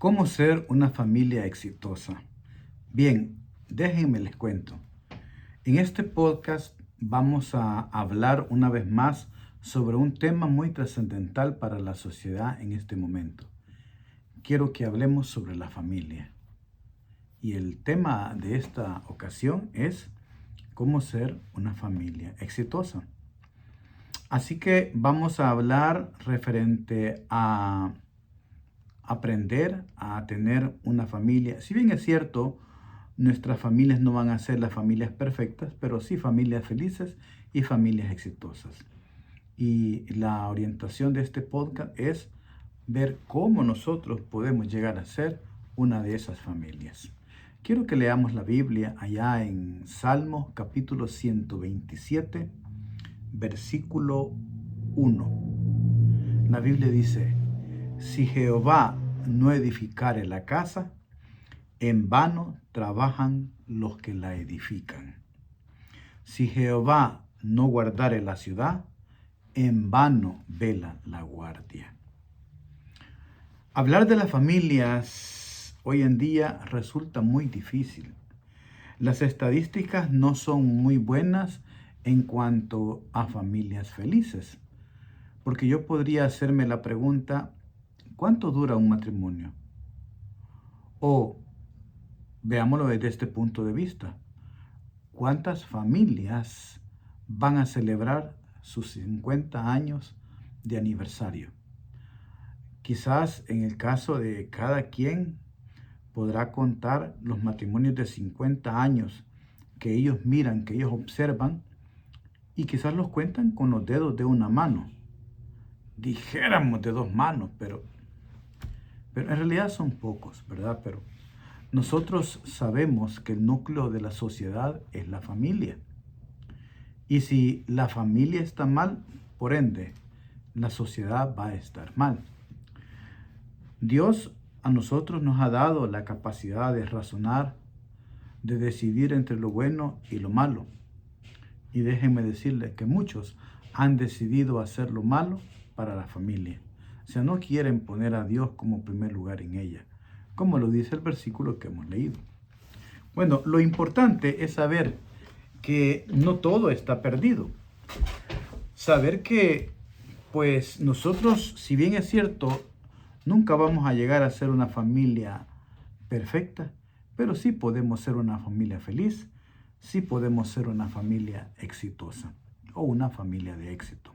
¿Cómo ser una familia exitosa? Bien, déjenme les cuento. En este podcast vamos a hablar una vez más sobre un tema muy trascendental para la sociedad en este momento. Quiero que hablemos sobre la familia. Y el tema de esta ocasión es cómo ser una familia exitosa. Así que vamos a hablar referente a aprender a tener una familia. Si bien es cierto, nuestras familias no van a ser las familias perfectas, pero sí familias felices y familias exitosas. Y la orientación de este podcast es ver cómo nosotros podemos llegar a ser una de esas familias. Quiero que leamos la Biblia allá en Salmos capítulo 127, versículo 1. La Biblia dice: si Jehová no edificare la casa, en vano trabajan los que la edifican. Si Jehová no guardare la ciudad, en vano vela la guardia. Hablar de las familias hoy en día resulta muy difícil. Las estadísticas no son muy buenas en cuanto a familias felices, porque yo podría hacerme la pregunta: ¿cuánto dura un matrimonio? O veámoslo desde este punto de vista: ¿cuántas familias van a celebrar sus 50 años de aniversario? Quizás en el caso de cada quien podrá contar los matrimonios de 50 años que ellos miran, que ellos observan, y quizás los cuentan con los dedos de una mano. Dijéramos de dos manos, pero en realidad son pocos, ¿verdad? Pero nosotros sabemos que el núcleo de la sociedad es la familia. Y si la familia está mal, por ende, la sociedad va a estar mal. Dios a nosotros nos ha dado la capacidad de razonar, de decidir entre lo bueno y lo malo. Y déjenme decirles que muchos han decidido hacer lo malo para la familia. O sea, no quieren poner a Dios como primer lugar en ella, como lo dice el versículo que hemos leído. Bueno, lo importante es saber que no todo está perdido. Saber que, pues nosotros, si bien es cierto, nunca vamos a llegar a ser una familia perfecta, pero sí podemos ser una familia feliz, sí podemos ser una familia exitosa o una familia de éxito.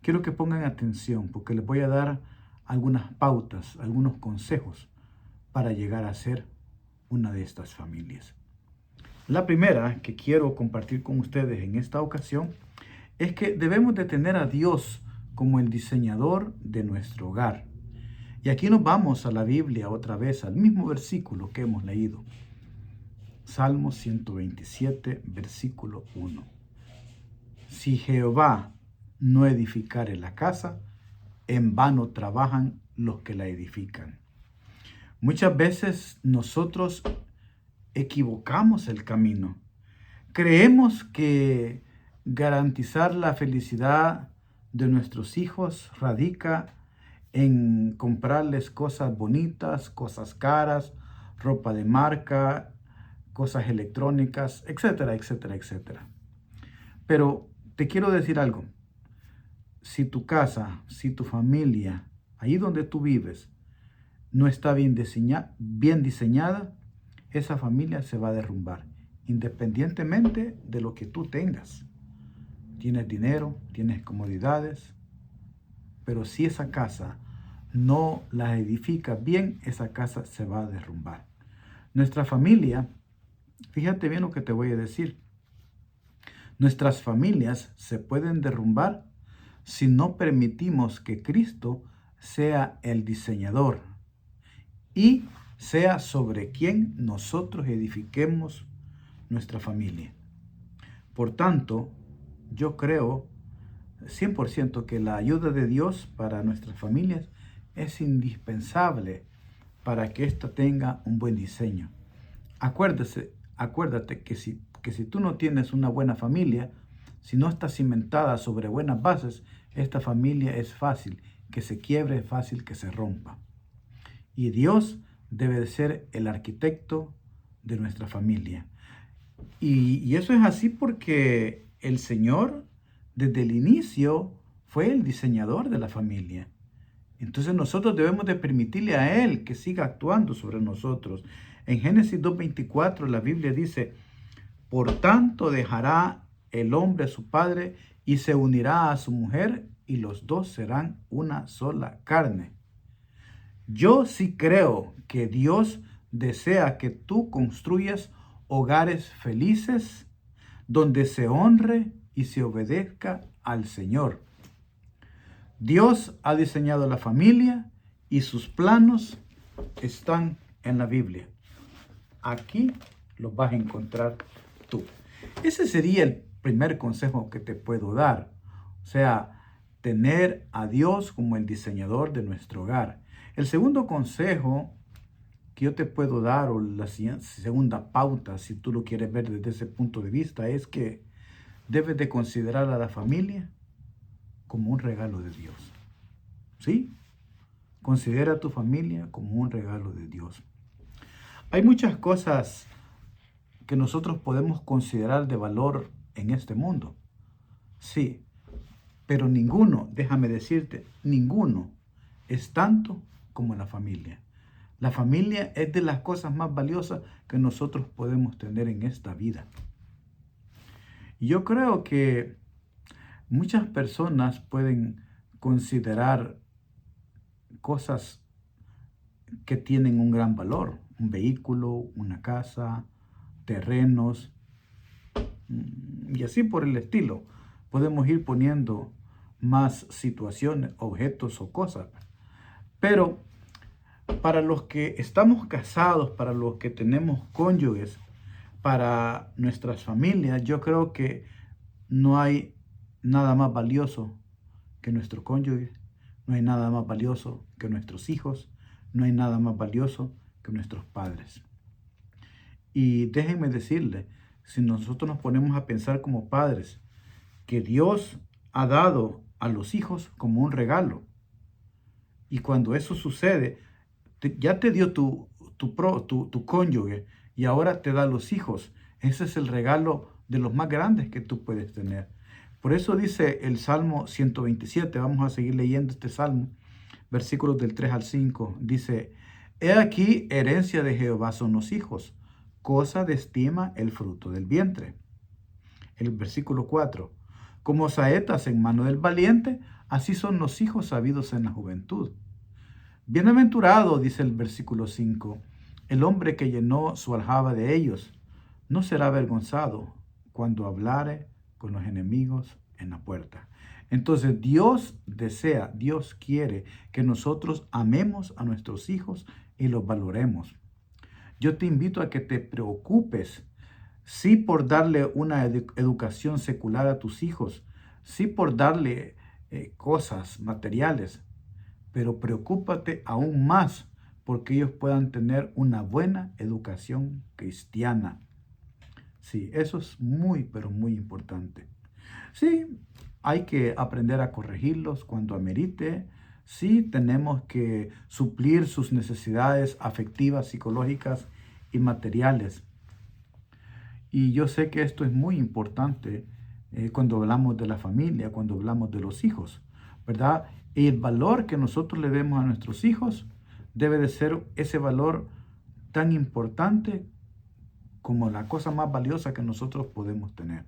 Quiero que pongan atención porque les voy a dar algunas pautas, algunos consejos para llegar a ser una de estas familias. La primera que quiero compartir con ustedes en esta ocasión es que debemos de tener a Dios como el diseñador de nuestro hogar. Y aquí nos vamos a la Biblia otra vez, al mismo versículo que hemos leído. Salmo 127, versículo 1. Si Jehová no edificare la casa, en vano trabajan los que la edifican. Muchas veces nosotros equivocamos el camino. Creemos que garantizar la felicidad de nuestros hijos radica en comprarles cosas bonitas, cosas caras, ropa de marca, cosas electrónicas, etcétera, etcétera, etcétera. Pero te quiero decir algo. Si tu casa, si tu familia, ahí donde tú vives, no está bien diseñada, esa familia se va a derrumbar, independientemente de lo que tú tengas. Tienes dinero, tienes comodidades, pero si esa casa no la edificas bien, esa casa se va a derrumbar. Nuestra familia, fíjate bien lo que te voy a decir, nuestras familias se pueden derrumbar si no permitimos que Cristo sea el diseñador y sea sobre quien nosotros edifiquemos nuestra familia. Por tanto, yo creo 100% que la ayuda de Dios para nuestras familias es indispensable para que ésta tenga un buen diseño. Acuérdate que si tú no tienes una buena familia, si no está cimentada sobre buenas bases, esta familia es fácil que se quiebre, es fácil que se rompa. Y Dios debe de ser el arquitecto de nuestra familia. Y eso es así porque el Señor, desde el inicio, fue el diseñador de la familia. Entonces nosotros debemos de permitirle a Él que siga actuando sobre nosotros. En Génesis 2:24 la Biblia dice, por tanto dejará el hombre a su padre y se unirá a su mujer y los dos serán una sola carne. Yo sí creo que Dios desea que tú construyas hogares felices donde se honre y se obedezca al Señor. Dios ha diseñado la familia y sus planos están en la Biblia. Aquí los vas a encontrar tú. Ese sería el primer consejo que te puedo dar. O sea, tener a Dios como el diseñador de nuestro hogar. El segundo consejo que yo te puedo dar, o la segunda pauta, si tú lo quieres ver desde ese punto de vista, es que debes de considerar a la familia como un regalo de Dios. ¿Sí? Considera a tu familia como un regalo de Dios. Hay muchas cosas que nosotros podemos considerar de valor en este mundo. Sí, pero ninguno, déjame decirte, ninguno es tanto como la familia. La familia es de las cosas más valiosas que nosotros podemos tener en esta vida. Y yo creo que muchas personas pueden considerar cosas que tienen un gran valor, un vehículo, una casa, terrenos, y así por el estilo. Podemos ir poniendo más situaciones, objetos o cosas. Pero para los que estamos casados, para los que tenemos cónyuges, para nuestras familias, yo creo que no hay nada más valioso que nuestro cónyuge, no hay nada más valioso que nuestros hijos, no hay nada más valioso que nuestros padres. Y déjenme decirle, si nosotros nos ponemos a pensar como padres, que Dios ha dado a los hijos como un regalo, y cuando eso sucede, ya te dio tu cónyuge y ahora te da los hijos. Ese es el regalo de los más grandes que tú puedes tener. Por eso dice el Salmo 127, vamos a seguir leyendo este Salmo, versículos del 3 al 5, dice, he aquí herencia de Jehová son los hijos, cosa de estima el fruto del vientre. El versículo 4, como saetas en mano del valiente, así son los hijos sabidos en la juventud. Bienaventurado, dice el versículo 5, el hombre que llenó su aljaba de ellos, no será avergonzado cuando hablare con los enemigos en la puerta. Entonces Dios desea, Dios quiere que nosotros amemos a nuestros hijos y los valoremos. Yo te invito a que te preocupes, sí por darle una educación secular a tus hijos, sí por darle cosas materiales, pero preocúpate aún más porque ellos puedan tener una buena educación cristiana. Sí, eso es muy, pero muy importante. Sí, hay que aprender a corregirlos cuando amerite. Sí, tenemos que suplir sus necesidades afectivas, psicológicas y materiales. Y yo sé que esto es muy importante cuando hablamos de la familia, cuando hablamos de los hijos, ¿verdad? Y el valor que nosotros le demos a nuestros hijos debe de ser ese valor tan importante como la cosa más valiosa que nosotros podemos tener.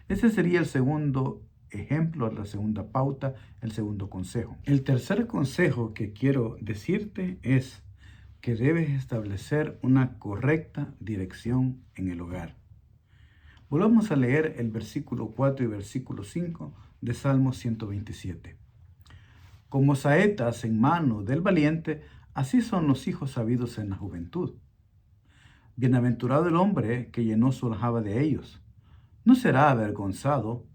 Ese sería el segundo ejemplo, la segunda pauta, el segundo consejo. El tercer consejo que quiero decirte es que debes establecer una correcta dirección en el hogar. Volvamos a leer el versículo 4 y versículo 5 de Salmo 127. Como saetas en mano del valiente, así son los hijos sabidos en la juventud. Bienaventurado el hombre que llenó su aljaba de ellos. No será avergonzado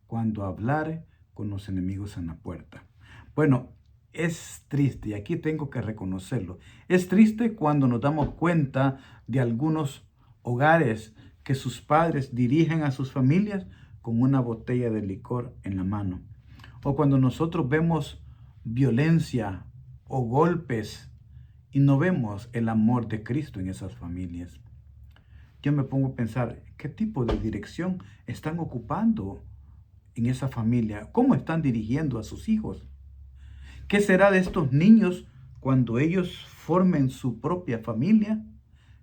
cuando hablare con los enemigos en la puerta. Bueno, es triste, y aquí tengo que reconocerlo. Es triste cuando nos damos cuenta de algunos hogares que sus padres dirigen a sus familias con una botella de licor en la mano. O cuando nosotros vemos violencia o golpes y no vemos el amor de Cristo en esas familias. Yo me pongo a pensar, ¿qué tipo de dirección están ocupando en esa familia? ¿Cómo están dirigiendo a sus hijos? ¿Qué será de estos niños cuando ellos formen su propia familia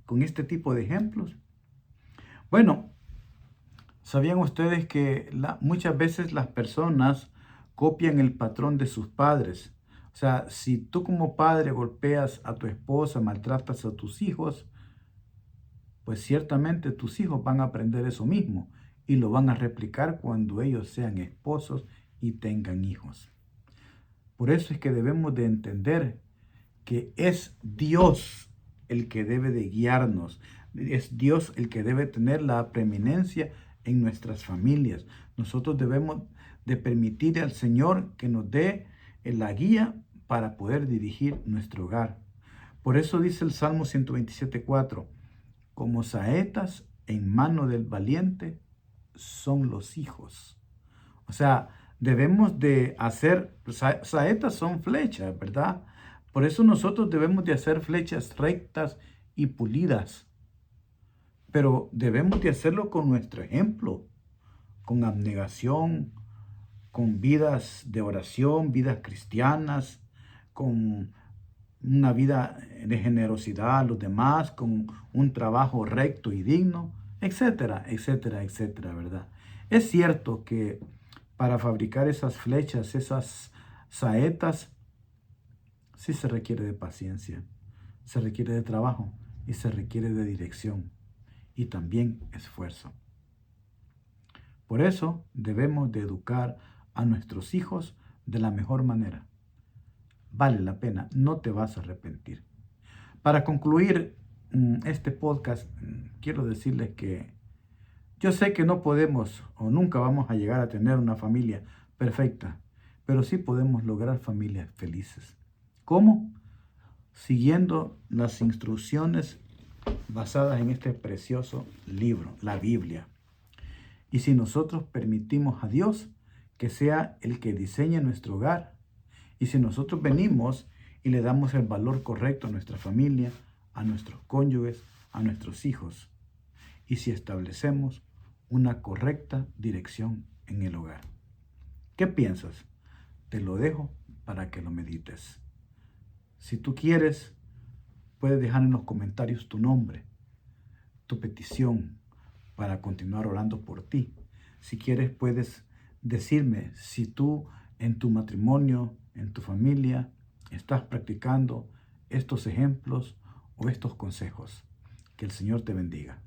con este tipo de ejemplos? Bueno, ¿sabían ustedes que muchas veces las personas copian el patrón de sus padres? O sea, si tú como padre golpeas a tu esposa, maltratas a tus hijos, pues ciertamente tus hijos van a aprender eso mismo y lo van a replicar cuando ellos sean esposos y tengan hijos. Por eso es que debemos de entender que es Dios el que debe de guiarnos, es Dios el que debe tener la preeminencia en nuestras familias. Nosotros debemos de permitir al Señor que nos dé la guía para poder dirigir nuestro hogar. Por eso dice el Salmo 127:4, como saetas en mano del valiente son los hijos. O sea, debemos de hacer, saetas son flechas, ¿verdad? Por eso nosotros debemos de hacer flechas rectas y pulidas. Pero debemos de hacerlo con nuestro ejemplo, con abnegación, con vidas de oración, vidas cristianas, con una vida de generosidad a los demás, con un trabajo recto y digno, etcétera, etcétera, etcétera, ¿verdad? Es cierto que para fabricar esas flechas, esas saetas, sí se requiere de paciencia, se requiere de trabajo y se requiere de dirección y también esfuerzo. Por eso debemos de educar a nuestros hijos de la mejor manera. Vale la pena, no te vas a arrepentir. Para concluir este podcast, quiero decirles que yo sé que no podemos o nunca vamos a llegar a tener una familia perfecta, pero sí podemos lograr familias felices. ¿Cómo? Siguiendo las instrucciones basadas en este precioso libro, la Biblia. Y si nosotros permitimos a Dios que sea el que diseñe nuestro hogar, y si nosotros venimos y le damos el valor correcto a nuestra familia, a nuestros cónyuges, a nuestros hijos, y si establecemos una correcta dirección en el hogar. ¿Qué piensas? Te lo dejo para que lo medites. Si tú quieres, puedes dejar en los comentarios tu nombre, tu petición para continuar orando por ti. Si quieres, puedes decirme si tú en tu matrimonio, en tu familia, estás practicando estos ejemplos o estos consejos. Que el Señor te bendiga.